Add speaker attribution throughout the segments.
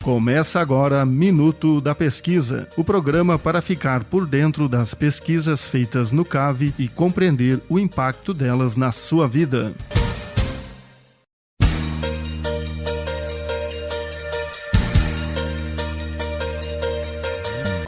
Speaker 1: Começa agora Minuto da Pesquisa, o programa para ficar por dentro das pesquisas feitas no CAV e compreender o impacto delas na sua vida.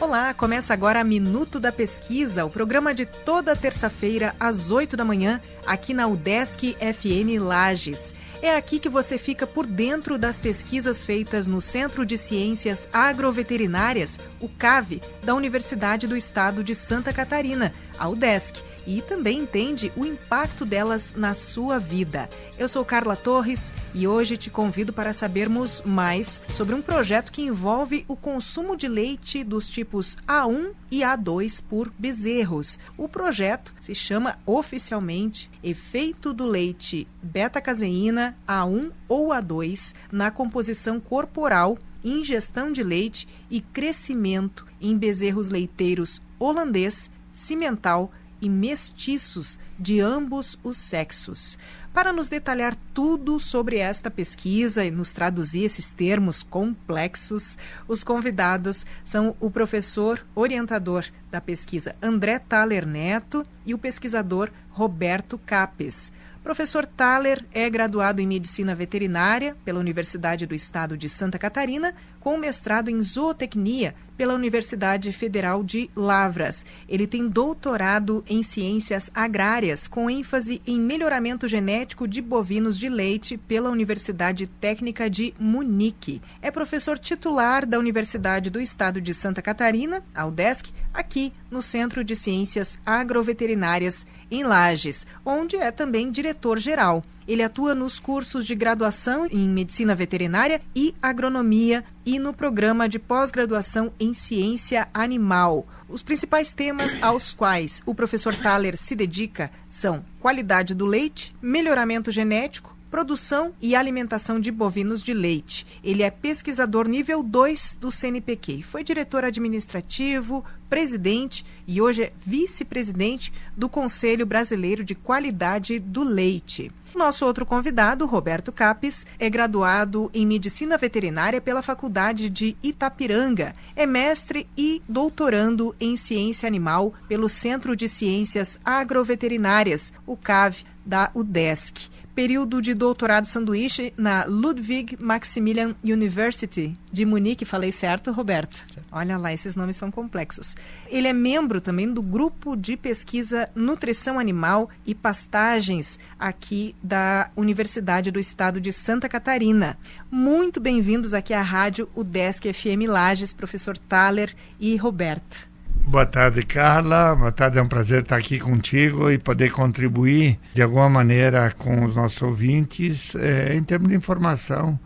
Speaker 2: Olá, começa agora Minuto da Pesquisa, o programa de toda terça-feira às 8 da manhã, aqui na UDESC FM Lages. É aqui que você fica por dentro das pesquisas feitas no Centro de Ciências Agroveterinárias, o CAV, da Universidade do Estado de Santa Catarina, a UDESC, e também entende o impacto delas na sua vida. Eu sou Carla Torres e hoje te convido para sabermos mais sobre um projeto que envolve o consumo de leite dos tipos A1 e A2 por bezerros. O projeto se chama oficialmente Efeito do Leite Beta-Caseína A1 ou A2 na composição corporal, ingestão de leite e crescimento em bezerros leiteiros holandês, cimental e mestiços de ambos os sexos. Para nos detalhar tudo sobre esta pesquisa e nos traduzir esses termos complexos, os convidados são o professor orientador da pesquisa André Thaler Neto e o pesquisador Roberto Capes. Professor Thaler é graduado em Medicina Veterinária pela Universidade do Estado de Santa Catarina, com mestrado em Zootecnia pela Universidade Federal de Lavras. Ele tem doutorado em Ciências Agrárias, com ênfase em melhoramento genético de bovinos de leite pela Universidade Técnica de Munique. É professor titular da Universidade do Estado de Santa Catarina, a UDESC, aqui no Centro de Ciências Agroveterinárias em Lages, onde é também diretor-geral. Ele atua nos cursos de graduação em Medicina Veterinária e Agronomia e no programa de pós-graduação em Ciência Animal. Os principais temas aos quais o professor Thaler se dedica são qualidade do leite, melhoramento genético, produção e alimentação de bovinos de leite. Ele é pesquisador nível 2 do CNPq. Foi diretor administrativo, presidente e hoje é vice-presidente do Conselho Brasileiro de Qualidade do Leite. Nosso outro convidado, Roberto Capes, é graduado em Medicina Veterinária pela Faculdade de Itapiranga. É mestre e doutorando em Ciência Animal pelo Centro de Ciências Agroveterinárias, o CAV, da UDESC. Período de doutorado sanduíche na Ludwig Maximilian University de Munique. Falei certo, Roberto? Certo. Olha lá, esses nomes são complexos. Ele é membro também do Grupo de Pesquisa Nutrição Animal e Pastagens aqui da Universidade do Estado de Santa Catarina. Muito bem-vindos aqui à rádio UDESC FM Lages, professor Thaler e Roberto.
Speaker 3: Boa tarde, Carla. Boa tarde, é um prazer estar aqui contigo e poder contribuir de alguma maneira com os nossos ouvintes em termos de informação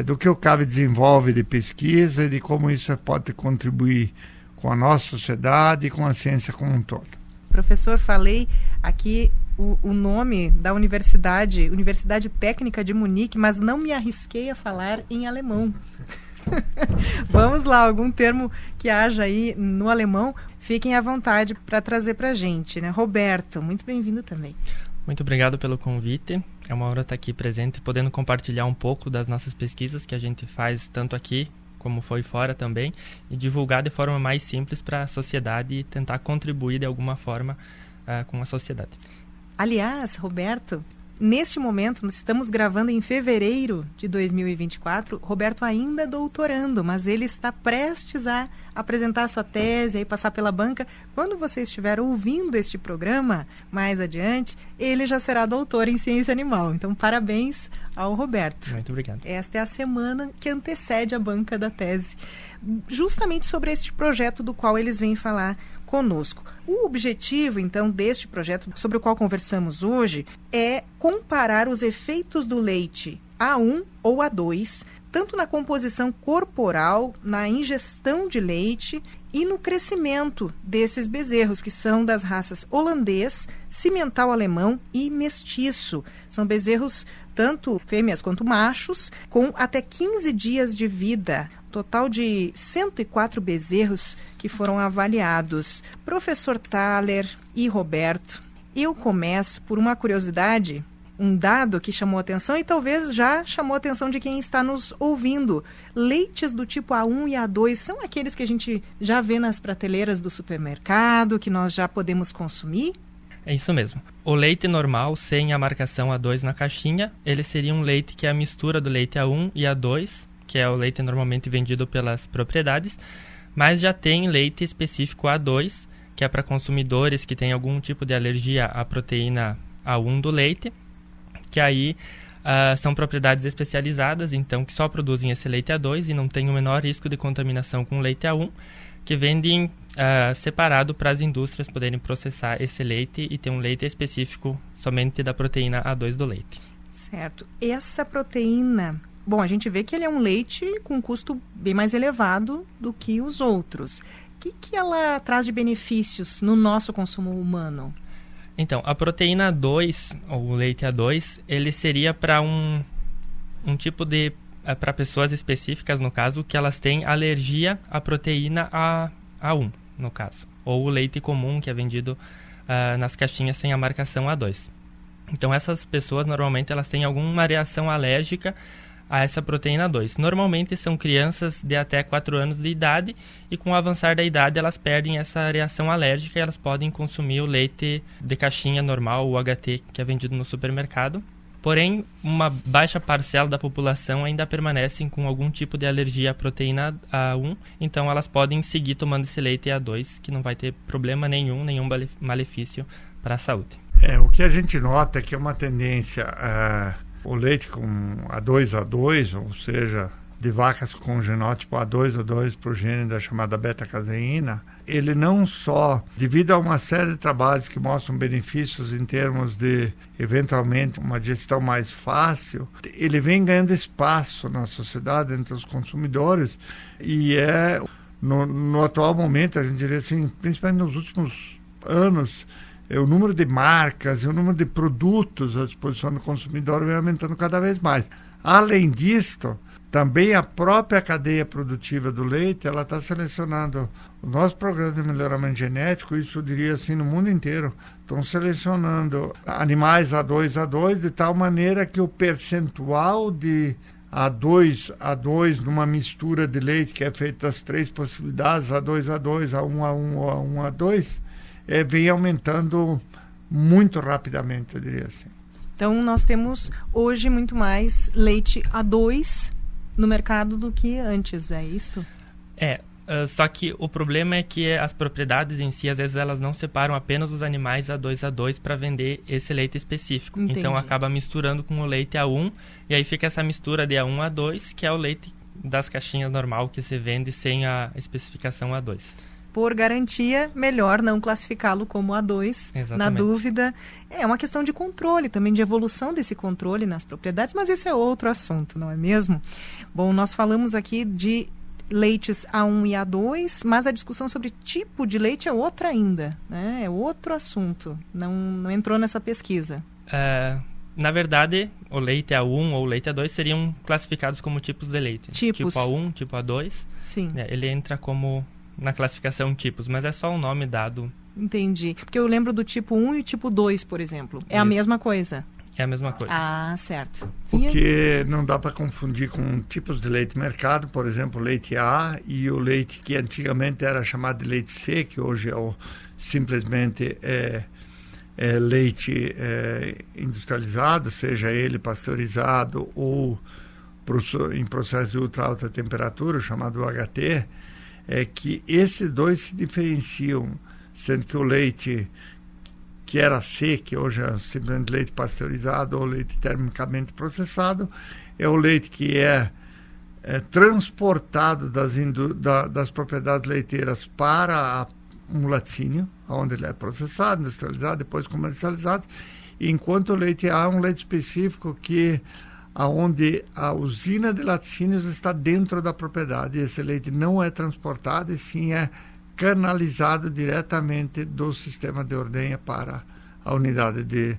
Speaker 3: do que o CAV desenvolve de pesquisa e de como isso pode contribuir com a nossa sociedade e com a ciência como um todo.
Speaker 2: Professor, falei aqui o nome da Universidade Técnica de Munique, mas não me arrisquei a falar em alemão. Vamos lá, algum termo que haja aí no alemão, fiquem à vontade para trazer para a gente, né? Roberto, muito bem-vindo também.
Speaker 4: Muito obrigado pelo convite, é uma honra estar aqui presente, podendo compartilhar um pouco das nossas pesquisas que a gente faz tanto aqui como foi fora também, e divulgar de forma mais simples para a sociedade e tentar contribuir de alguma forma com a sociedade. Aliás,
Speaker 2: Roberto, neste momento, nós estamos gravando em fevereiro de 2024, Roberto ainda é doutorando, mas ele está prestes a apresentar a sua tese e passar pela banca. Quando você estiver ouvindo este programa, mais adiante, ele já será doutor em ciência animal. Então, parabéns ao Roberto.
Speaker 4: Muito obrigado.
Speaker 2: Esta é a semana que antecede a banca da tese, justamente sobre este projeto do qual eles vêm falar conosco. O objetivo, então, deste projeto, sobre o qual conversamos hoje, é comparar os efeitos do leite A1 ou A2, tanto na composição corporal, na ingestão de leite e no crescimento desses bezerros, que são das raças holandês, cimental alemão e mestiço. São bezerros, tanto fêmeas quanto machos, com até 15 dias de vida. Total de 104 bezerros que foram avaliados. Professor Thaler e Roberto, eu começo por uma curiosidade um dado que chamou a atenção e talvez já chamou a atenção de quem está nos ouvindo. Leites do tipo A1 e A2 são aqueles que a gente já vê nas prateleiras do supermercado, que nós já podemos consumir?
Speaker 4: É isso mesmo. O leite normal, sem a marcação A2 na caixinha, ele seria um leite que é a mistura do leite A1 e A2, que é o leite normalmente vendido pelas propriedades, mas já tem leite específico A2, que é para consumidores que têm algum tipo de alergia à proteína A1 do leite, que aí são propriedades especializadas, então que só produzem esse leite A2 e não tem o menor risco de contaminação com leite A1, que vendem separado para as indústrias poderem processar esse leite e ter um leite específico somente da proteína A2 do leite.
Speaker 2: Certo. Essa proteína, bom, a gente vê que ele é um leite com custo bem mais elevado do que os outros. O que ela traz de benefícios no nosso consumo humano?
Speaker 4: Então, a proteína A2, ou o leite A2, ele seria para um tipo de... para pessoas específicas, no caso, que elas têm alergia à proteína A1, no caso. Ou o leite comum, que é vendido nas caixinhas sem a marcação A2. Então, essas pessoas, normalmente, elas têm alguma reação alérgica a essa proteína A2. Normalmente, são crianças de até 4 anos de idade e, com o avançar da idade, elas perdem essa reação alérgica e elas podem consumir o leite de caixinha normal, o HT, que é vendido no supermercado. Porém, uma baixa parcela da população ainda permanecem com algum tipo de alergia à proteína A1, então elas podem seguir tomando esse leite A2, que não vai ter problema nenhum malefício para a saúde.
Speaker 3: O que a gente nota é que é uma tendência, o leite com A2, ou seja, de vacas com genótipo A2 progênio da chamada beta-caseína, ele não só, devido a uma série de trabalhos que mostram benefícios em termos de, eventualmente, uma digestão mais fácil, ele vem ganhando espaço na sociedade, entre os consumidores, e no atual momento, a gente diria assim, principalmente nos últimos anos, o número de marcas e o número de produtos à disposição do consumidor vem aumentando cada vez mais. Além disto, também a própria cadeia produtiva do leite, ela está selecionando o nosso programa de melhoramento genético, isso eu diria assim no mundo inteiro, estão selecionando animais A2 de tal maneira que o percentual de A2 numa mistura de leite que é feita das 3 possibilidades, A2, A1, ou A1, vem aumentando muito rapidamente, eu diria assim.
Speaker 2: Então, nós temos hoje muito mais leite A2 no mercado do que antes, é isto?
Speaker 4: Só que o problema é que as propriedades em si, às vezes, elas não separam apenas os animais A2 para vender esse leite específico.
Speaker 2: Entendi.
Speaker 4: Então, acaba misturando com o leite A1, e aí fica essa mistura de A1 A2, que é o leite das caixinhas normal que se vende sem a especificação A2.
Speaker 2: Por garantia, melhor não classificá-lo como A2.
Speaker 4: Exatamente.
Speaker 2: Na dúvida. É uma questão de controle, também de evolução desse controle nas propriedades, mas isso é outro assunto, não é mesmo? Bom, nós falamos aqui de leites A1 e A2, mas a discussão sobre tipo de leite é outra ainda, né? É outro assunto, não entrou nessa pesquisa.
Speaker 4: Na verdade, o leite A1 ou o leite A2 seriam classificados como tipos de leite.
Speaker 2: Tipos.
Speaker 4: Tipo A1, tipo A2.
Speaker 2: Sim.
Speaker 4: Ele entra como na classificação tipos, mas é só um nome dado.
Speaker 2: Entendi. Porque eu lembro do tipo 1 e tipo 2, por exemplo. É
Speaker 4: Isso.
Speaker 2: a mesma coisa.
Speaker 4: É a mesma coisa.
Speaker 2: Ah, certo.
Speaker 3: Porque não dá para confundir com tipos de leite mercado, por exemplo, o leite A e o leite que antigamente era chamado de leite C, que hoje é simplesmente leite industrializado, seja ele pasteurizado ou em processo de ultra alta temperatura, chamado HT, é que esses dois se diferenciam, sendo que o leite que era C, que hoje é simplesmente leite pasteurizado ou leite termicamente processado, é o leite que é transportado das propriedades leiteiras para um laticínio, onde ele é processado, industrializado, depois comercializado, enquanto o leite A é um leite específico onde a usina de laticínios está dentro da propriedade. Esse leite não é transportado, e sim é canalizado diretamente do sistema de ordenha para a unidade de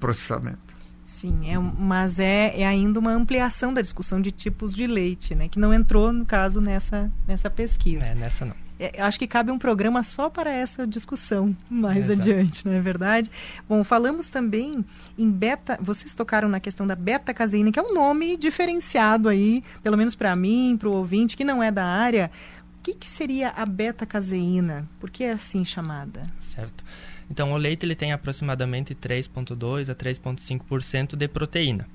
Speaker 3: processamento.
Speaker 2: Sim, mas é ainda uma ampliação da discussão de tipos de leite, né? Que não entrou, no caso, nessa pesquisa.
Speaker 4: Nessa não.
Speaker 2: Acho que cabe um programa só para essa discussão mais adiante, não é verdade? Bom, falamos também em vocês tocaram na questão da beta-caseína, que é um nome diferenciado aí, pelo menos para mim, para o ouvinte que não é da área. O que seria a beta-caseína? Por que é assim chamada?
Speaker 4: Certo. Então, o leite ele tem aproximadamente 3,2% a 3,5% de proteína.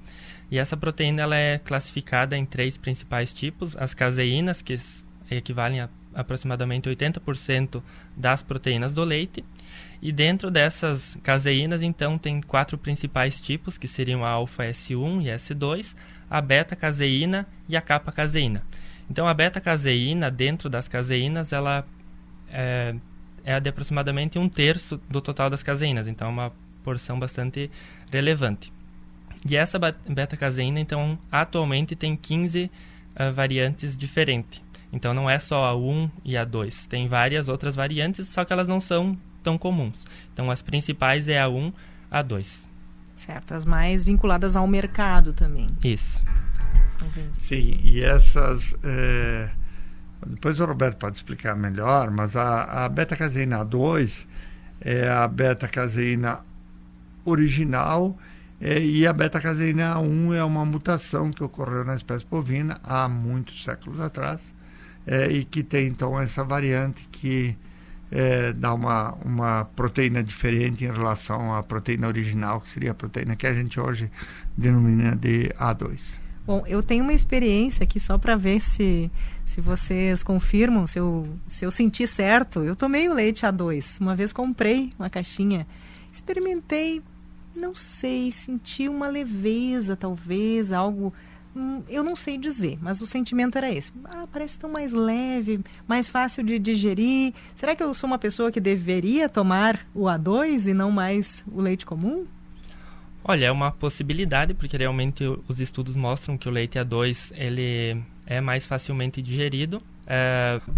Speaker 4: E essa proteína ela é classificada em 3 principais tipos. As caseínas, que equivalem a aproximadamente 80% das proteínas do leite. E dentro dessas caseínas, então, tem 4 principais tipos, que seriam a alfa-S1 e S2, a beta-caseína e a kappa-caseína. Então, a beta-caseína, dentro das caseínas, ela é de aproximadamente 1/3 do total das caseínas. Então, é uma porção bastante relevante. E essa beta-caseína, então, atualmente tem 15 variantes diferentes. Então, não é só a 1 e a 2. Tem várias outras variantes, só que elas não são tão comuns. Então, as principais é a 1, a 2.
Speaker 2: Certo, as mais vinculadas ao mercado também.
Speaker 4: Isso.
Speaker 3: Sim, e essas... Depois o Roberto pode explicar melhor, mas a beta-caseína 2 é a beta-caseína original, e a beta-caseína 1 é uma mutação que ocorreu na espécie bovina há muitos séculos atrás, e que tem então essa variante que dá uma proteína diferente em relação à proteína original, que seria a proteína que a gente hoje denomina de A2.
Speaker 2: Bom, eu tenho uma experiência aqui só para ver se vocês confirmam, se eu senti certo. Eu tomei o leite A2, uma vez comprei uma caixinha, experimentei, não sei, senti uma leveza talvez, algo... eu não sei dizer, mas o sentimento era esse. Parece tão mais leve, mais fácil de digerir. Será que eu sou uma pessoa que deveria tomar o A2 e não mais o leite comum?
Speaker 4: Olha, é uma possibilidade, porque realmente os estudos mostram que o leite A2 ele é mais facilmente digerido.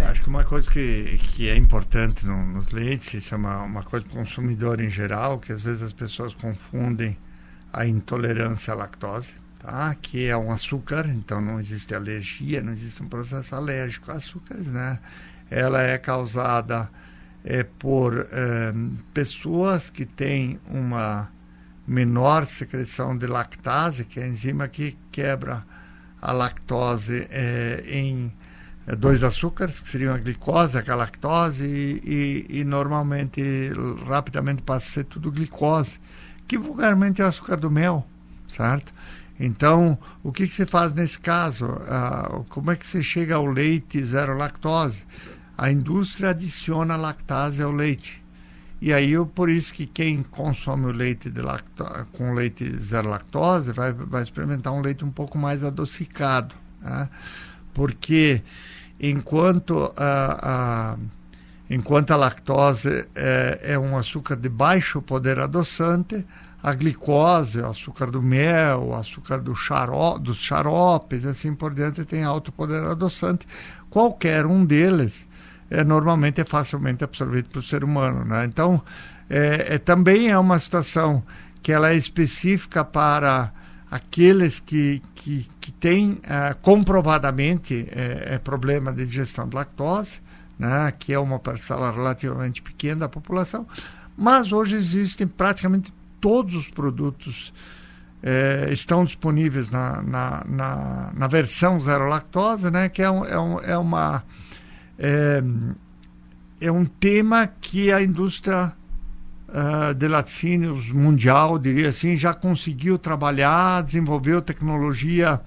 Speaker 3: Acho que uma coisa que é importante nos leites, isso é uma coisa para o consumidor em geral, que às vezes as pessoas confundem a intolerância à lactose, tá? Que é um açúcar, então não existe alergia, não existe um processo alérgico a açúcares, né? Ela é causada por pessoas que têm uma menor secreção de lactase, que é a enzima que quebra a lactose em 2 açúcares, que seriam a glicose, a galactose, e normalmente, rapidamente passa a ser tudo glicose, que vulgarmente é o açúcar do mel, certo? Então, o que se faz nesse caso? Como é que se chega ao leite zero lactose? A indústria adiciona lactase ao leite. E aí, por isso que quem consome o leite com leite zero lactose vai experimentar um leite um pouco mais adocicado, né? Porque enquanto a lactose é um açúcar de baixo poder adoçante, a glicose, o açúcar do mel, o açúcar dos xaropes, assim por diante, tem alto poder adoçante. Qualquer um deles normalmente é facilmente absorvido pelo ser humano, né? Então, também é uma situação que ela é específica para aqueles que têm comprovadamente problema de digestão de lactose, né? Que é uma parcela relativamente pequena da população, mas hoje existem praticamente todos os produtos estão disponíveis na versão zero lactose, né? Que é um tema que a indústria de laticínios mundial, diria assim, já conseguiu trabalhar, desenvolveu tecnologia,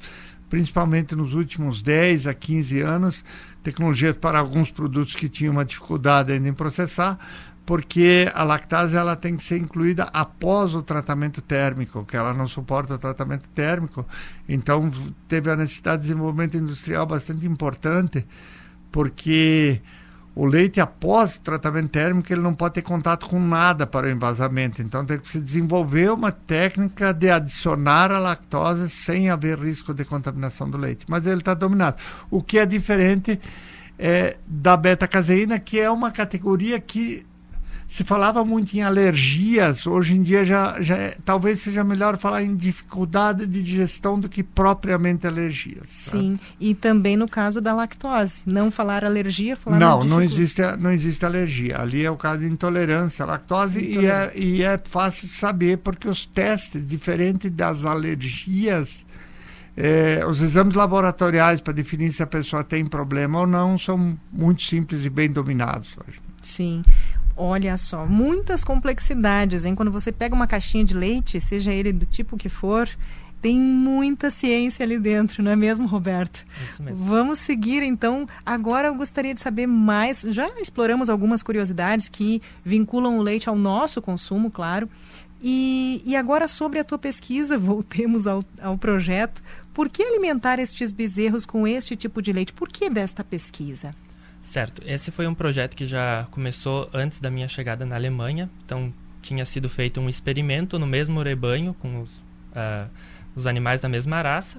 Speaker 3: principalmente nos últimos 10 a 15 anos, tecnologia para alguns produtos que tinham uma dificuldade ainda em processar, porque a lactase ela tem que ser incluída após o tratamento térmico, que ela não suporta o tratamento térmico. Então, teve a necessidade de desenvolvimento industrial bastante importante, porque o leite, após o tratamento térmico, ele não pode ter contato com nada para o envasamento. Então, tem que se desenvolver uma técnica de adicionar a lactose sem haver risco de contaminação do leite. Mas ele está dominado. O que é diferente da beta-caseína, que é uma categoria que se falava muito em alergias, hoje em dia talvez seja melhor falar em dificuldade de digestão do que propriamente alergias.
Speaker 2: Sim, tá? E também no caso da lactose, não falar alergia, falar
Speaker 3: não existe alergia. Ali é o caso de intolerância à lactose e é fácil de saber porque os testes, diferente das alergias, os exames laboratoriais para definir se a pessoa tem problema ou não são muito simples e bem dominados hoje.
Speaker 2: Sim. Olha só, muitas complexidades, hein? Quando você pega uma caixinha de leite, seja ele do tipo que for, tem muita ciência ali dentro, não é mesmo, Roberto?
Speaker 4: Isso mesmo.
Speaker 2: Vamos seguir, então. Agora eu gostaria de saber mais. Já exploramos algumas curiosidades que vinculam o leite ao nosso consumo, claro. E agora sobre a tua pesquisa, voltemos ao projeto. Por que alimentar estes bezerros com este tipo de leite? Por que desta pesquisa?
Speaker 4: Certo, esse foi um projeto que já começou antes da minha chegada na Alemanha. Então, tinha sido feito um experimento no mesmo rebanho, com os animais da mesma raça.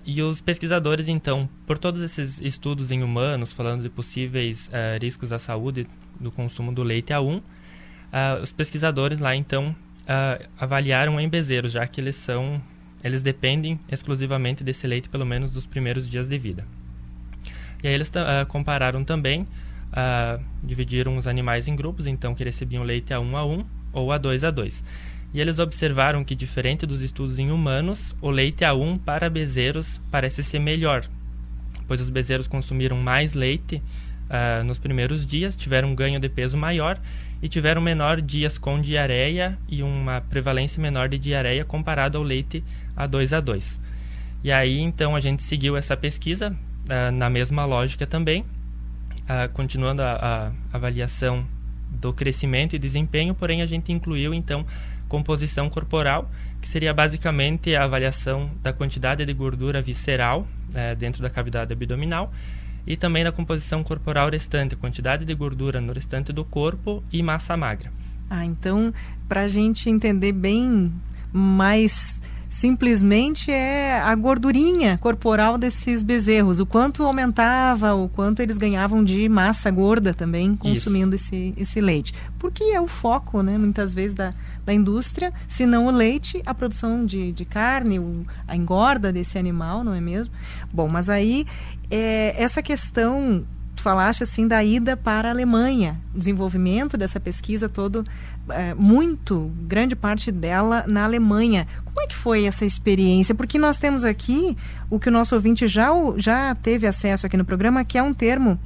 Speaker 4: E os pesquisadores, então, por todos esses estudos em humanos, falando de possíveis riscos à saúde do consumo do leite A1, os pesquisadores lá, então, avaliaram em bezerros, já que eles dependem exclusivamente desse leite, pelo menos dos primeiros dias de vida. E aí eles compararam também, dividiram os animais em grupos, então que recebiam leite A1 ou A2. E eles observaram que, diferente dos estudos em humanos, o leite A1 para bezerros parece ser melhor, pois os bezerros consumiram mais leite nos primeiros dias, tiveram um ganho de peso maior e tiveram menor dias com diarreia e uma prevalência menor de diarreia comparado ao leite A2. E aí, então, a gente seguiu essa pesquisa na mesma lógica também, continuando a avaliação do crescimento e desempenho, porém a gente incluiu, então, composição corporal, que seria basicamente a avaliação da quantidade de gordura visceral dentro da cavidade abdominal e também da composição corporal restante, quantidade de gordura no restante do corpo e massa magra.
Speaker 2: Então, para a gente entender bem mais simplesmente é a gordurinha corporal desses bezerros, o quanto aumentava, o quanto eles ganhavam de massa gorda também consumindo esse leite. Porque é o foco, né, muitas vezes da indústria, se não o leite, a produção de carne, a engorda desse animal, não é mesmo? Bom, mas aí essa questão, tu falaste assim da ida para a Alemanha, desenvolvimento dessa pesquisa todo, grande parte dela na Alemanha. Como é que foi essa experiência? Porque nós temos aqui o que o nosso ouvinte já teve acesso aqui no programa, que é um termo,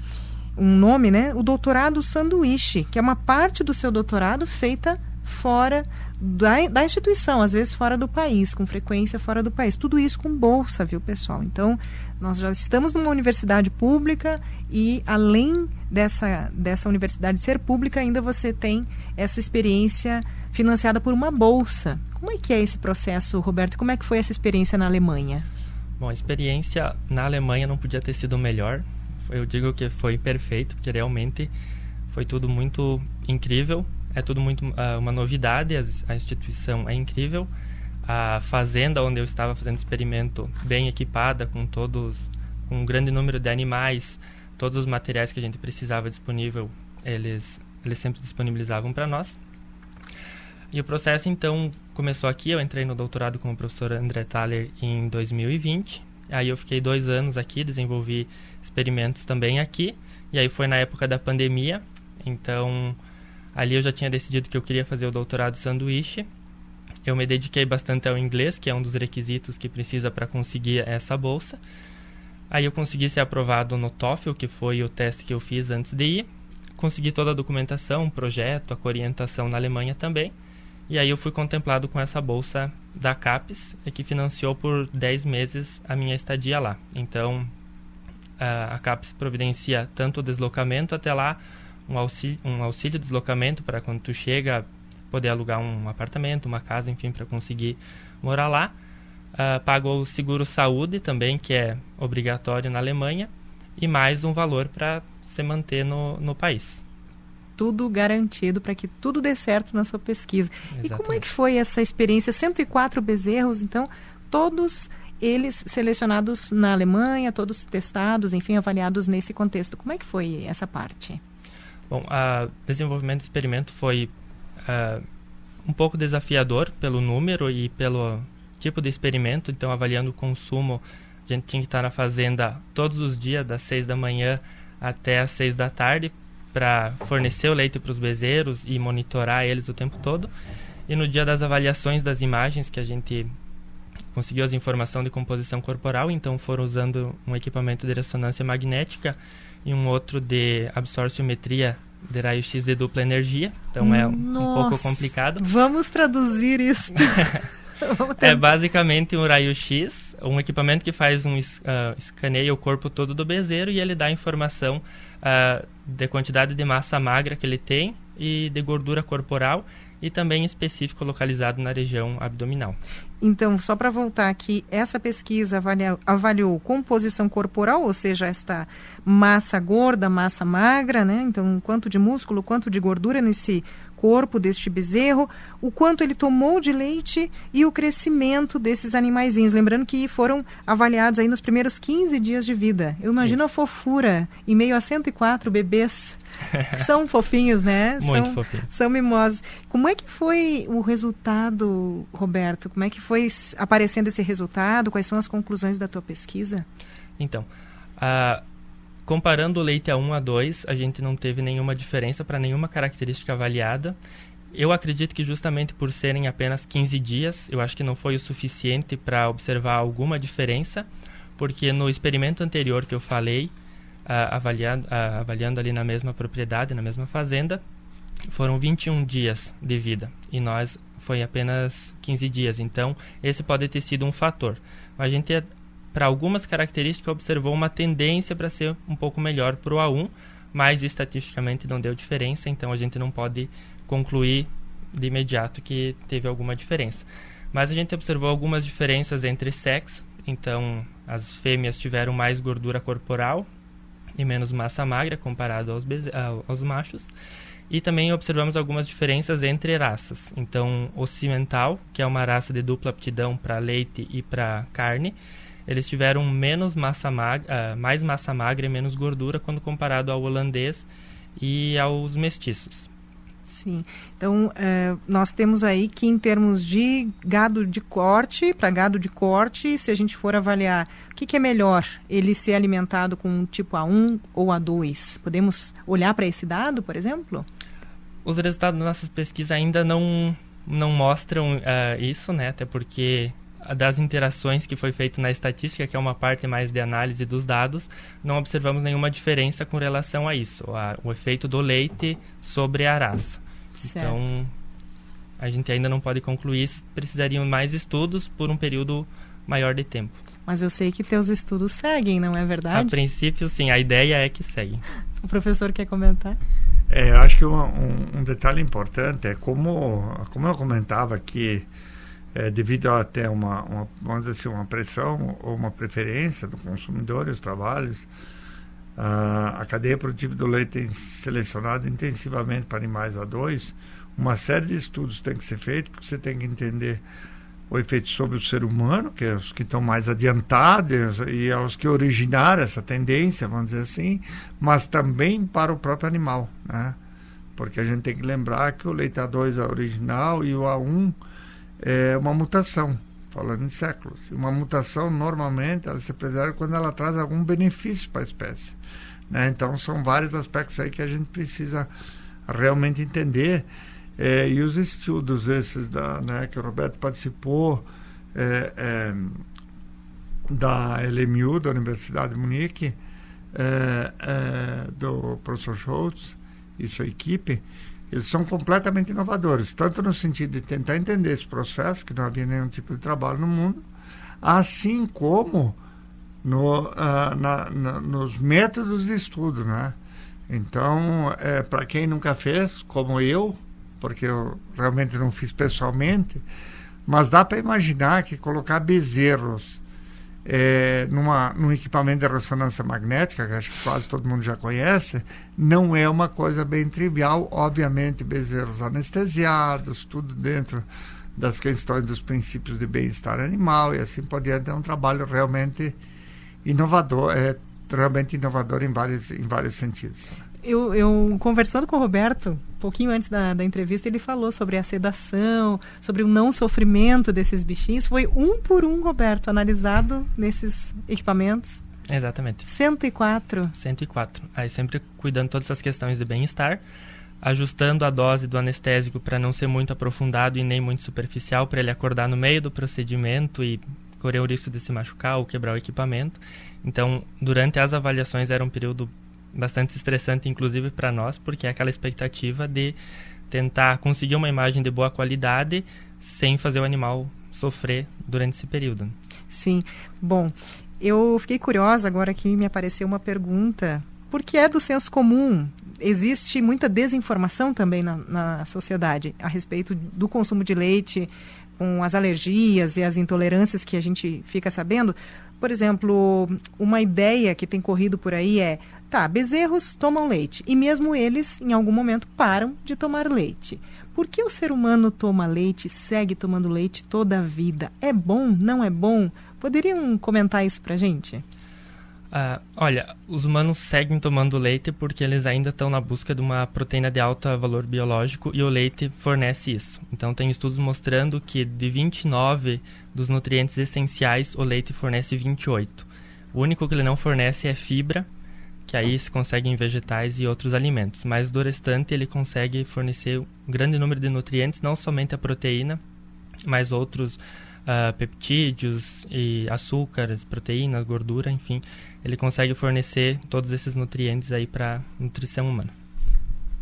Speaker 2: um nome, né? O doutorado sanduíche, que é uma parte do seu doutorado feita fora da instituição, às vezes fora do país, com frequência fora do país. Tudo isso com bolsa, viu, pessoal? Então, nós já estamos numa universidade pública e, além dessa universidade ser pública, ainda você tem essa experiência financiada por uma bolsa. Como é que é esse processo, Roberto? Como é que foi essa experiência na Alemanha?
Speaker 4: Bom, a experiência na Alemanha não podia ter sido melhor. Eu digo que foi perfeito, porque realmente foi tudo muito incrível. É tudo muito uma novidade, a instituição é incrível. A fazenda onde eu estava fazendo experimento, bem equipada, com um grande número de animais, todos os materiais que a gente precisava disponível, eles sempre disponibilizavam para nós. E o processo, então, começou aqui. Eu entrei no doutorado com o professor André Thaler em 2020. Aí eu fiquei 2 anos aqui, desenvolvi experimentos também aqui. E aí foi na época da pandemia, então ali eu já tinha decidido que eu queria fazer o doutorado sanduíche. Eu me dediquei bastante ao inglês, que é um dos requisitos que precisa para conseguir essa bolsa. Aí eu consegui ser aprovado no TOEFL, que foi o teste que eu fiz antes de ir. Consegui toda a documentação, o projeto, a orientação na Alemanha também. E aí eu fui contemplado com essa bolsa da CAPES, que financiou por 10 meses a minha estadia lá. Então, a CAPES providencia tanto o deslocamento até lá, um auxílio de deslocamento para quando tu chega poder alugar um apartamento, uma casa, enfim, para conseguir morar lá. Paga o seguro saúde também, que é obrigatório na Alemanha, e mais um valor para se manter no país.
Speaker 2: Tudo garantido para que tudo dê certo na sua pesquisa. Exatamente. E como é que foi essa experiência? 104 bezerros, então, todos eles selecionados na Alemanha, todos testados, enfim, avaliados nesse contexto. Como é que foi essa parte?
Speaker 4: Bom, o desenvolvimento do experimento foi um pouco desafiador pelo número e pelo tipo de experimento. Então, avaliando o consumo, a gente tinha que estar na fazenda todos os dias, das 6 da manhã até as 6 da tarde, para fornecer o leite para os bezerros e monitorar eles o tempo todo. E no dia das avaliações das imagens, que a gente conseguiu as informações de composição corporal, então foram usando um equipamento de ressonância magnética e um outro de absorciometria de raio-x de dupla energia. Então é um pouco complicado.
Speaker 2: Vamos traduzir isso.
Speaker 4: É basicamente um raio-x, um equipamento que faz escaneia o corpo todo do bezerro e ele dá informação de quantidade de massa magra que ele tem e de gordura corporal, e também específico localizado na região abdominal.
Speaker 2: Então, só para voltar aqui, essa pesquisa avaliou composição corporal, ou seja, esta massa gorda, massa magra, né? Então, quanto de músculo, quanto de gordura nesse corpo deste bezerro, o quanto ele tomou de leite e o crescimento desses animaizinhos. Lembrando que foram avaliados aí nos primeiros 15 dias de vida. Eu imagino a fofura em meio a 104 bebês, que são fofinhos, né?
Speaker 4: Muito fofinhos.
Speaker 2: São mimosos. Como é que foi o resultado, Roberto? Como é que foi aparecendo esse resultado? Quais são as conclusões da tua pesquisa?
Speaker 4: Então, comparando o leite A1 a 2, a gente não teve nenhuma diferença para nenhuma característica avaliada. Eu acredito que justamente por serem apenas 15 dias, eu acho que não foi o suficiente para observar alguma diferença, porque no experimento anterior que eu falei, avaliando ali na mesma propriedade, na mesma fazenda, foram 21 dias de vida e nós foi apenas 15 dias. Então, esse pode ter sido um fator. A gente, para algumas características, observou uma tendência para ser um pouco melhor para o A1, mas estatisticamente não deu diferença, então a gente não pode concluir de imediato que teve alguma diferença. Mas a gente observou algumas diferenças entre sexos, então as fêmeas tiveram mais gordura corporal e menos massa magra comparado aos machos. E também observamos algumas diferenças entre raças. Então, o cimental, que é uma raça de dupla aptidão para leite e para carne, eles tiveram mais massa magra e menos gordura quando comparado ao holandês e aos mestiços.
Speaker 2: Sim. Então, nós temos aí que em termos de gado de corte, para gado de corte, se a gente for avaliar o que é melhor, ele ser alimentado com tipo A1 ou A2, podemos olhar para esse dado, por exemplo?
Speaker 4: Os resultados das nossas pesquisas ainda não mostram isso, né? Até porque das interações que foi feito na estatística, que é uma parte mais de análise dos dados, não observamos nenhuma diferença com relação a isso, o efeito do leite sobre a raça. Certo. Então, a gente ainda não pode concluir isso, precisariam mais estudos por um período maior de tempo.
Speaker 2: Mas eu sei que teus estudos seguem, não é verdade?
Speaker 4: A princípio, sim, a ideia é que seguem.
Speaker 2: O professor quer comentar?
Speaker 3: Eu acho que um detalhe importante é como eu comentava que devido a ter vamos dizer assim, uma pressão ou uma preferência do consumidor e os trabalhos, a cadeia produtiva do leite tem selecionado intensivamente para animais A2. Uma série de estudos tem que ser feito, porque você tem que entender o efeito sobre o ser humano, que é os que estão mais adiantados e aos que originaram essa tendência, vamos dizer assim, mas também para o próprio animal, né? Porque a gente tem que lembrar que o leite A2 é original e o A1 é uma mutação, falando em séculos. Uma mutação, normalmente, ela se preserva quando ela traz algum benefício para a espécie, né? Então, são vários aspectos aí que a gente precisa realmente entender. E os estudos esses que o Roberto participou, da LMU, da Universidade de Munique, do professor Schultz e sua equipe, eles são completamente inovadores, tanto no sentido de tentar entender esse processo, que não havia nenhum tipo de trabalho no mundo, assim como nos métodos de estudo, né? Então, para quem nunca fez, como eu, porque eu realmente não fiz pessoalmente, mas dá para imaginar que colocar bezerros num equipamento de ressonância magnética, que acho que quase todo mundo já conhece, não é uma coisa bem trivial. Obviamente, bezerros anestesiados, tudo dentro das questões dos princípios de bem-estar animal e assim por diante. É um trabalho realmente inovador, realmente inovador em vários sentidos.
Speaker 2: Eu conversando com o Roberto, um pouquinho antes da entrevista, ele falou sobre a sedação, sobre o não sofrimento desses bichinhos. Foi um por um, Roberto, analisado nesses equipamentos?
Speaker 4: Exatamente.
Speaker 2: 104.
Speaker 4: Aí sempre cuidando de todas essas questões de bem-estar, ajustando a dose do anestésico para não ser muito aprofundado e nem muito superficial, para ele acordar no meio do procedimento e correr o risco de se machucar ou quebrar o equipamento. Então, durante as avaliações era um período bastante estressante, inclusive para nós, porque é aquela expectativa de tentar conseguir uma imagem de boa qualidade sem fazer o animal sofrer durante esse período.
Speaker 2: Sim. Bom, eu fiquei curiosa agora que me apareceu uma pergunta, porque é do senso comum. Existe muita desinformação também na sociedade a respeito do consumo de leite, com as alergias e as intolerâncias que a gente fica sabendo. Por exemplo, uma ideia que tem corrido por aí é: bezerros tomam leite e mesmo eles, em algum momento, param de tomar leite. Por que o ser humano toma leite e segue tomando leite toda a vida? É bom? Não é bom? Poderiam comentar isso pra gente?
Speaker 4: Olha, os humanos seguem tomando leite porque eles ainda estão na busca de uma proteína de alto valor biológico e o leite fornece isso. Então, tem estudos mostrando que de 29 dos nutrientes essenciais, o leite fornece 28. O único que ele não fornece é fibra, que aí se consegue em vegetais e outros alimentos. Mas do restante, ele consegue fornecer um grande número de nutrientes, não somente a proteína, mas outros peptídeos e açúcares, proteínas, gordura, enfim. Ele consegue fornecer todos esses nutrientes aí para nutrição humana.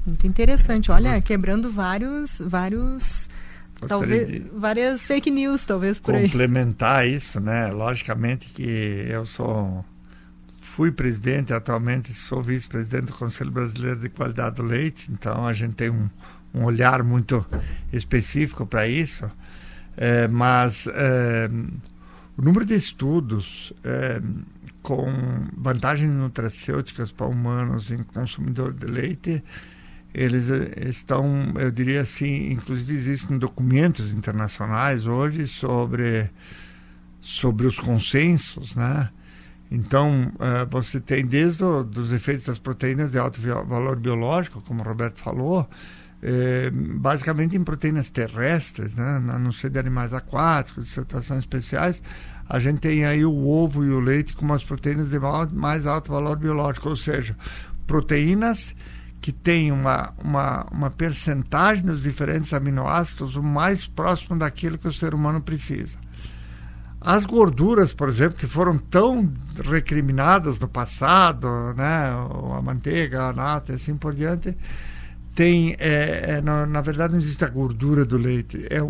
Speaker 2: Muito interessante. Olha, quebrando várias fake news, talvez, por aí.
Speaker 3: Complementar isso, né? Logicamente que eu fui presidente, atualmente sou vice-presidente do Conselho Brasileiro de Qualidade do Leite, então a gente tem um olhar muito específico para isso. Mas o número de estudos com vantagens nutracêuticas para humanos em consumidor de leite, eles estão, eu diria assim, inclusive existem documentos internacionais hoje sobre os consensos, né? Então, você tem desde os efeitos das proteínas de alto valor biológico, como o Roberto falou, basicamente em proteínas terrestres, né? A não ser de animais aquáticos, de situações especiais, a gente tem aí o ovo e o leite como as proteínas de mais alto valor biológico, ou seja, proteínas que têm uma percentagem dos diferentes aminoácidos o mais próximo daquilo que o ser humano precisa. As gorduras, por exemplo, que foram tão recriminadas no passado, né? A manteiga, a nata e assim por diante, na verdade não existe a gordura do leite, é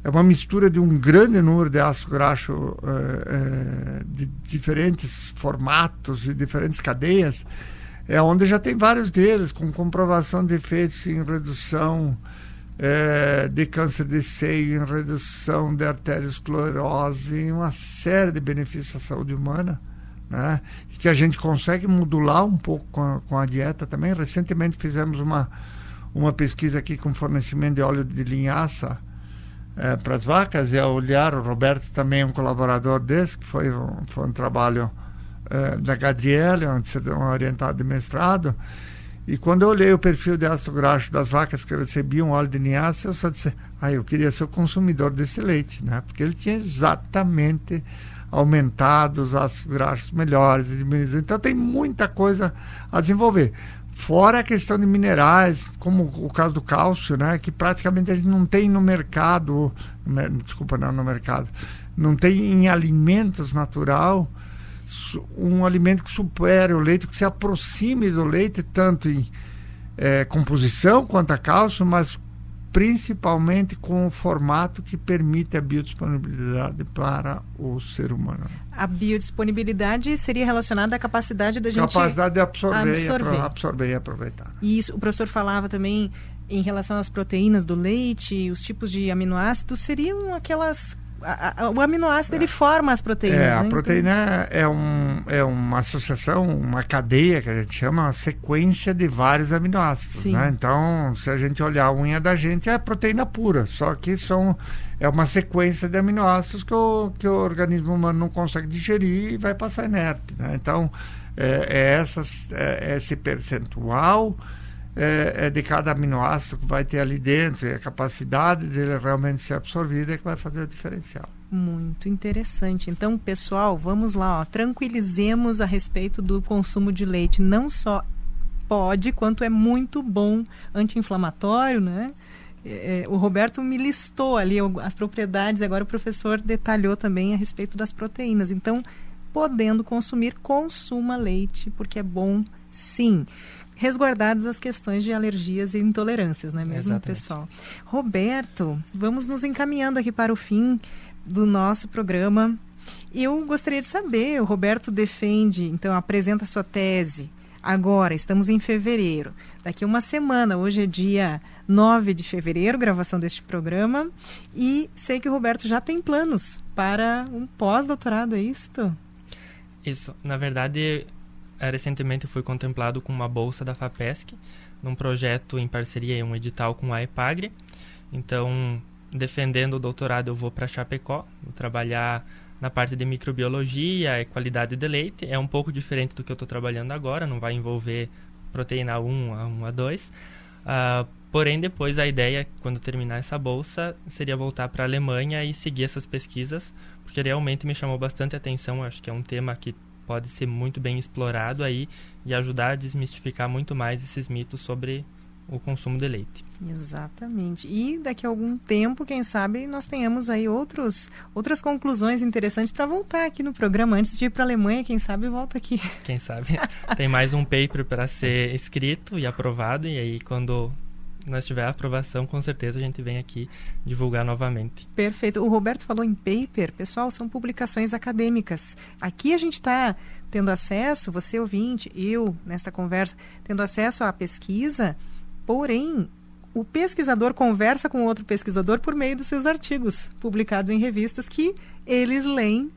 Speaker 3: uma mistura de um grande número de ácido graxo de diferentes formatos e diferentes cadeias, onde já tem vários deles com comprovação de efeitos em redução de câncer de seio, em redução de arteriosclerose, em uma série de benefícios à saúde humana, né? Que a gente consegue modular um pouco com a dieta também. Recentemente fizemos uma pesquisa aqui com fornecimento de óleo de linhaça para as vacas, e ao olhar, o Roberto também é um colaborador desse, que foi um trabalho da Gadriele, onde você deu um orientado de mestrado. E quando eu olhei o perfil de ácido graxo das vacas que recebiam óleo de linhaça, eu só disse, eu queria ser o consumidor desse leite, né? Porque ele tinha exatamente aumentado os ácidos graxos melhores. Então tem muita coisa a desenvolver. Fora a questão de minerais, como o caso do cálcio, né? Que praticamente a gente não tem no mercado, não tem em alimentos natural um alimento que supere o leite, que se aproxime do leite, tanto em composição quanto a cálcio, mas principalmente com o formato que permite a biodisponibilidade para o ser humano.
Speaker 2: A biodisponibilidade seria relacionada à capacidade da gente...
Speaker 3: Capacidade de absorver e aproveitar.
Speaker 2: E isso, o professor falava também em relação às proteínas do leite, os tipos de aminoácidos, seriam aquelas o aminoácido ele forma as proteínas, né?
Speaker 3: A proteína é uma associação, uma cadeia que a gente chama, uma sequência de vários aminoácidos, né? Então, se a gente olhar a unha da gente, é proteína pura, só que é uma sequência de aminoácidos que o organismo humano não consegue digerir e vai passar inerte, né? Então, esse percentual de cada aminoácido que vai ter ali dentro, e a capacidade dele realmente ser absorvido é que vai fazer o diferencial.
Speaker 2: Muito interessante. Então, pessoal, vamos lá, tranquilizemos a respeito do consumo de leite. Não só pode, quanto é muito bom, anti-inflamatório, né? O Roberto me listou ali as propriedades, agora o professor detalhou também a respeito das proteínas. Então, podendo consumir, consuma leite, porque é bom, sim. Resguardadas as questões de alergias e intolerâncias, não é mesmo, exatamente, pessoal? Roberto, vamos nos encaminhando aqui para o fim do nosso programa. Eu gostaria de saber, o Roberto defende, então apresenta a sua tese. Agora, estamos em fevereiro. Daqui a uma semana, hoje é dia 9 de fevereiro, gravação deste programa. E sei que o Roberto já tem planos para um pós-doutorado, é isto?
Speaker 4: Isso. Na verdade, recentemente eu fui contemplado com uma bolsa da FAPESC, num projeto em parceria, um edital com a EPAGRE. Então, defendendo o doutorado, eu vou para Chapecó, vou trabalhar na parte de microbiologia e qualidade de leite. É um pouco diferente do que eu estou trabalhando agora, não vai envolver proteína 1 a 2. Porém, depois a ideia, quando terminar essa bolsa, seria voltar para a Alemanha e seguir essas pesquisas, porque realmente me chamou bastante atenção. Acho que é um tema que pode ser muito bem explorado aí e ajudar a desmistificar muito mais esses mitos sobre o consumo de leite.
Speaker 2: Exatamente. E daqui a algum tempo, quem sabe, nós tenhamos aí outras conclusões interessantes para voltar aqui no programa. Antes de ir para a Alemanha, quem sabe volta aqui.
Speaker 4: Quem sabe. Tem mais um paper para ser escrito e aprovado, e aí quando nós tiver a aprovação, com certeza a gente vem aqui divulgar novamente.
Speaker 2: Perfeito. O Roberto falou em paper. Pessoal, são publicações acadêmicas. Aqui a gente está tendo acesso, você ouvinte, eu, nesta conversa, tendo acesso à pesquisa, porém, o pesquisador conversa com outro pesquisador por meio dos seus artigos, publicados em revistas que eles leem.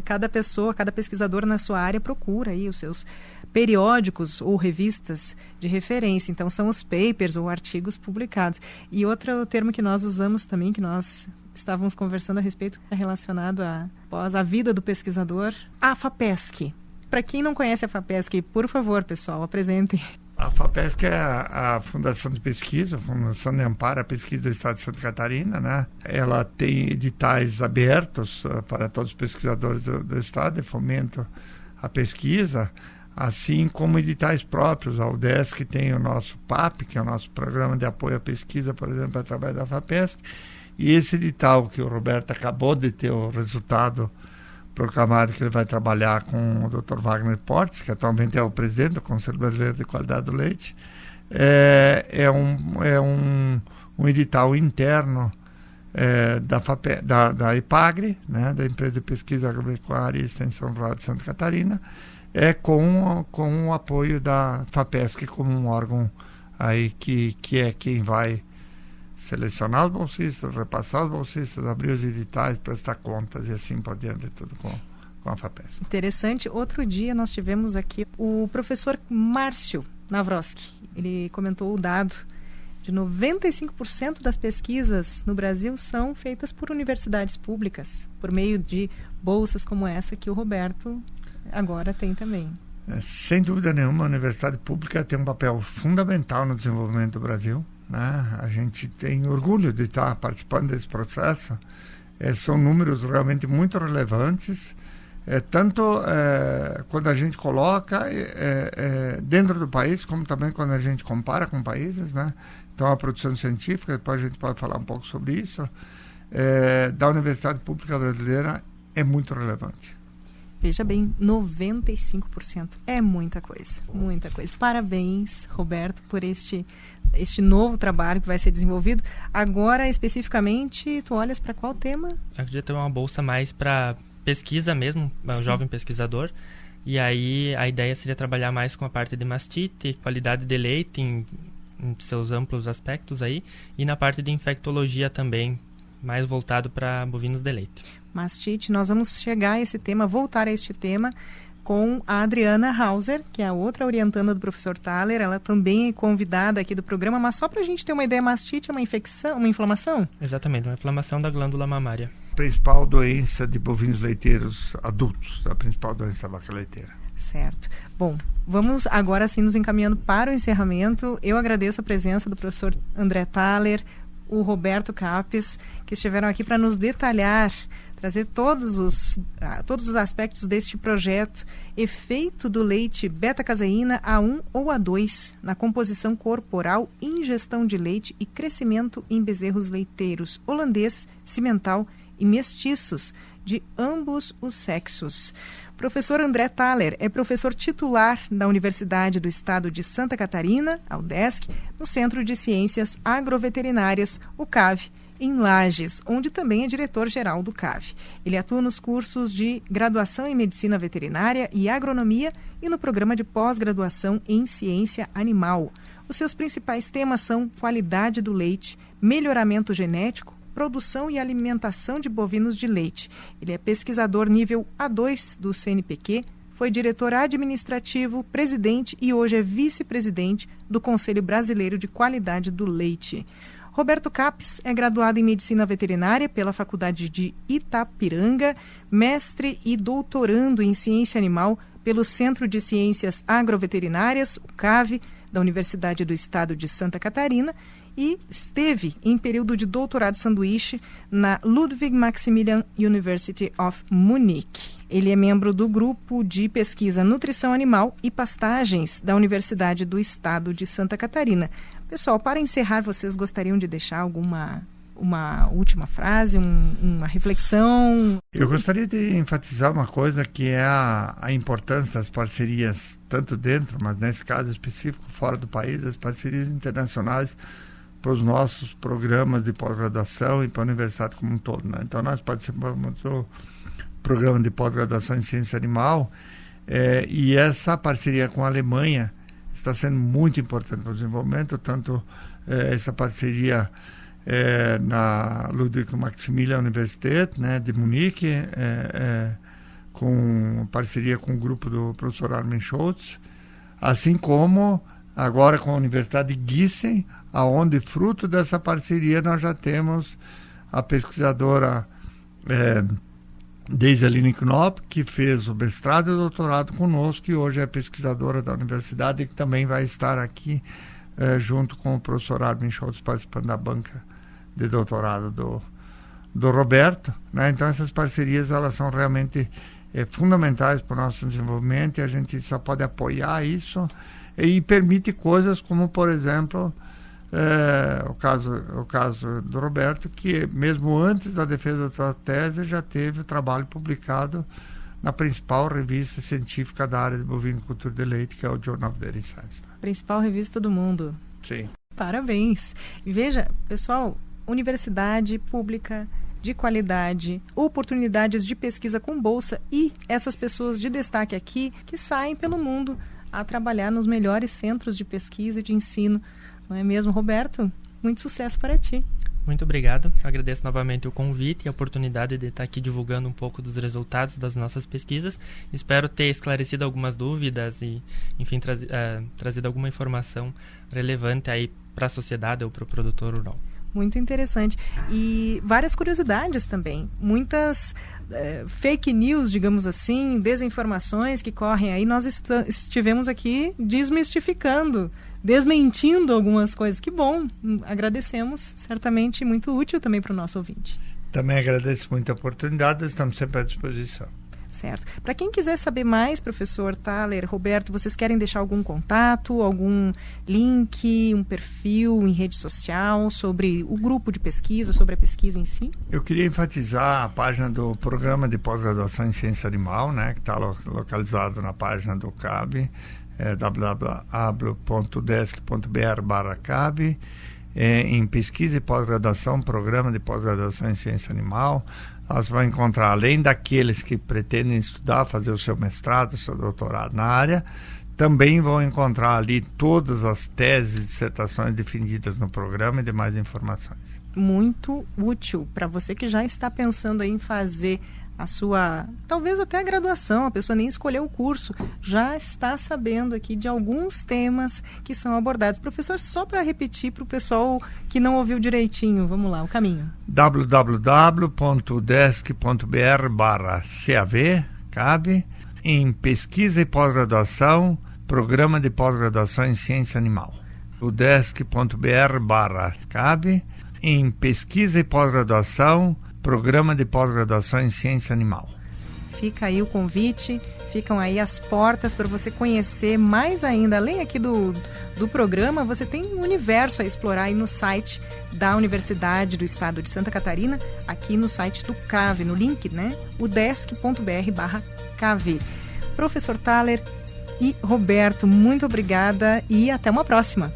Speaker 2: Cada pessoa, cada pesquisador na sua área procura aí os seus periódicos ou revistas de referência. Então, são os papers ou artigos publicados. E outro termo que nós usamos também, que nós estávamos conversando a respeito, é relacionado à vida do pesquisador, a FAPESC. Para quem não conhece a FAPESC, por favor, pessoal, apresentem.
Speaker 3: A FAPESC é a Fundação de Pesquisa, a Fundação de Amparo à Pesquisa do Estado de Santa Catarina, né? Ela tem editais abertos para todos os pesquisadores do Estado, de fomento à pesquisa, assim como editais próprios. A UDESC tem o nosso PAP, que é o nosso Programa de Apoio à Pesquisa, por exemplo, através da FAPESC, e esse edital que o Roberto acabou de ter o resultado proclamado, que ele vai trabalhar com o Dr. Wagner Portes, que atualmente é o presidente do Conselho Brasileiro de Qualidade do Leite, é um edital interno da EPAGRE, né, da Empresa de Pesquisa Agropecuária e Extensão Rural de Santa Catarina, com o apoio da FAPESC como um órgão aí que é quem vai selecionar os bolsistas, repassar os bolsistas, abrir os editais, prestar contas e assim por diante, tudo com a FAPESC.
Speaker 2: Interessante. Outro dia nós tivemos aqui o professor Márcio Navrosky. Ele comentou o dado de 95% das pesquisas no Brasil são feitas por universidades públicas, por meio de bolsas como essa que o Roberto agora tem também.
Speaker 3: Sem dúvida nenhuma, a universidade pública tem um papel fundamental no desenvolvimento do Brasil, né? A gente tem orgulho de estar participando desse processo. São números realmente muito relevantes, tanto quando a gente coloca dentro do país, como também quando a gente compara com países, né? Então, a produção científica, depois a gente pode falar um pouco sobre isso, da Universidade Pública Brasileira é muito relevante.
Speaker 2: Veja bem, 95%. É muita coisa, muita coisa. Parabéns, Roberto, por este novo trabalho que vai ser desenvolvido. Agora, especificamente, tu olhas para qual tema?
Speaker 4: Eu acredito ter uma bolsa mais para pesquisa mesmo, um jovem pesquisador. E aí a ideia seria trabalhar mais com a parte de mastite, qualidade de leite em seus amplos aspectos aí. E na parte de infectologia também, mais voltado para bovinos de leite.
Speaker 2: Mastite, nós vamos chegar a esse tema, voltar a este tema, com a Adriana Hauser, que é a outra orientanda do professor Thaler. Ela também é convidada aqui do programa, mas só para a gente ter uma ideia, mastite é uma infecção, uma inflamação?
Speaker 4: Exatamente, uma inflamação da glândula mamária.
Speaker 3: Principal doença de bovinos leiteiros adultos, a principal doença da vaca leiteira.
Speaker 2: Certo. Bom, vamos agora sim nos encaminhando para o encerramento. Eu agradeço a presença do professor André Thaler, o Roberto Capes, que estiveram aqui para nos detalhar, trazer todos os aspectos deste projeto, efeito do leite beta-caseína A1 ou A2 na composição corporal, ingestão de leite e crescimento em bezerros leiteiros holandês, cimental e mestiços de ambos os sexos. Professor André Thaler é professor titular da Universidade do Estado de Santa Catarina, a UDESC, no Centro de Ciências Agroveterinárias, o CAV, em Lages, onde também é diretor-geral do CAV. Ele atua nos cursos de graduação em Medicina Veterinária e Agronomia e no programa de pós-graduação em Ciência Animal. Os seus principais temas são qualidade do leite, melhoramento genético, produção e alimentação de bovinos de leite. Ele é pesquisador nível A2 do CNPq, foi diretor administrativo, presidente e hoje é vice-presidente do Conselho Brasileiro de Qualidade do Leite. Roberto Capes é graduado em Medicina Veterinária pela Faculdade de Itapiranga, mestre e doutorando em Ciência Animal pelo Centro de Ciências Agroveterinárias, o CAV, da Universidade do Estado de Santa Catarina, e esteve em período de doutorado sanduíche na Ludwig Maximilian University of Munich. Ele é membro do grupo de pesquisa Nutrição Animal e Pastagens da Universidade do Estado de Santa Catarina. Pessoal, para encerrar, vocês gostariam de deixar uma última frase, uma reflexão?
Speaker 3: Eu gostaria de enfatizar uma coisa que é a importância das parcerias, tanto dentro, mas nesse caso específico, fora do país, as parcerias internacionais para os nossos programas de pós-graduação e para a universidade como um todo, né? Então, nós participamos do programa de pós-graduação em ciência animal e essa parceria com a Alemanha está sendo muito importante para o desenvolvimento, tanto essa parceria na Ludwig Maximilian Universität, né, de Munique, com parceria com o grupo do professor Armin Schultz, assim como agora com a Universidade de Gießen, aonde fruto dessa parceria nós já temos a pesquisadora Deiseline Knopp, que fez o mestrado e o doutorado conosco e hoje é pesquisadora da universidade e que também vai estar aqui junto com o professor Armin Schultz participando da banca de doutorado do Roberto, né? Então essas parcerias elas são realmente fundamentais para o nosso desenvolvimento e a gente só pode apoiar isso e permite coisas como, por exemplo, o caso do Roberto, que mesmo antes da defesa da sua tese já teve o trabalho publicado na principal revista científica da área de bovinocultura de leite, que é o Journal of Dairy Science.
Speaker 2: Principal revista do mundo.
Speaker 3: Sim.
Speaker 2: Parabéns. E veja, pessoal, universidade pública de qualidade, oportunidades de pesquisa com bolsa e essas pessoas de destaque aqui que saem pelo mundo a trabalhar nos melhores centros de pesquisa e de ensino. Não é mesmo, Roberto? Muito sucesso para ti.
Speaker 4: Muito obrigado. Agradeço novamente o convite e a oportunidade de estar aqui divulgando um pouco dos resultados das nossas pesquisas. Espero ter esclarecido algumas dúvidas e, enfim, trazido alguma informação relevante aí para a sociedade ou para o produtor rural.
Speaker 2: Muito interessante. E várias curiosidades também. Muitas fake news, digamos assim, desinformações que correm aí. Nós estivemos aqui desmistificando, desmentindo algumas coisas. Que bom. Agradecemos. Certamente muito útil também para o nosso ouvinte.
Speaker 3: Também agradeço muito a oportunidade. Estamos sempre à disposição.
Speaker 2: Certo. Para quem quiser saber mais, professor Thaler, Roberto, vocês querem deixar algum contato, algum link, um perfil em rede social sobre o grupo de pesquisa, sobre a pesquisa em si?
Speaker 3: Eu queria enfatizar a página do Programa de Pós-Graduação em Ciência Animal, né, que está localizado na página do CAB, www.udesc.br/CAB, em Pesquisa e Pós-Graduação, Programa de Pós-Graduação em Ciência Animal. Nós vamos encontrar, além daqueles que pretendem estudar, fazer o seu mestrado, o seu doutorado na área, também vão encontrar ali todas as teses e dissertações defendidas no programa e demais informações.
Speaker 2: muito útil para você que já está pensando em fazer a sua, talvez até a graduação, a pessoa nem escolheu o curso, já está sabendo aqui de alguns temas que são abordados. Professor, só para repetir para o pessoal que não ouviu direitinho, vamos lá, o caminho.
Speaker 3: www.udesc.br/CAV, em pesquisa e pós-graduação, programa de pós-graduação em ciência animal. udesc.br/CAV, em pesquisa e pós-graduação, programa de pós-graduação em ciência animal.
Speaker 2: Fica aí o convite, ficam aí as portas para você conhecer mais ainda. Além aqui do programa, você tem um universo a explorar aí no site da Universidade do Estado de Santa Catarina, aqui no site do CAV, no link, né? udesc.br/CAV. Professor Thaler e Roberto, muito obrigada e até uma próxima.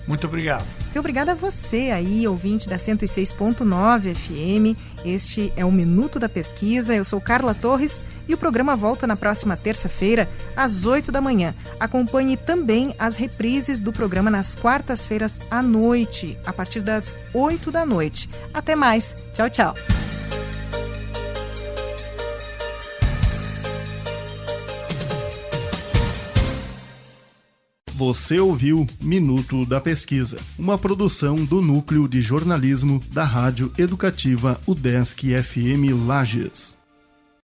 Speaker 3: Muito obrigado.
Speaker 2: E obrigada a você aí, ouvinte da 106.9 FM. Este é o Minuto da Pesquisa. Eu sou Carla Torres e o programa volta na próxima terça-feira, às 8 da manhã. Acompanhe também as reprises do programa nas quartas-feiras à noite, a partir das 8 da noite. Até mais. Tchau, tchau.
Speaker 1: Você ouviu Minuto da Pesquisa, uma produção do Núcleo de Jornalismo da Rádio Educativa UDESC FM Lages.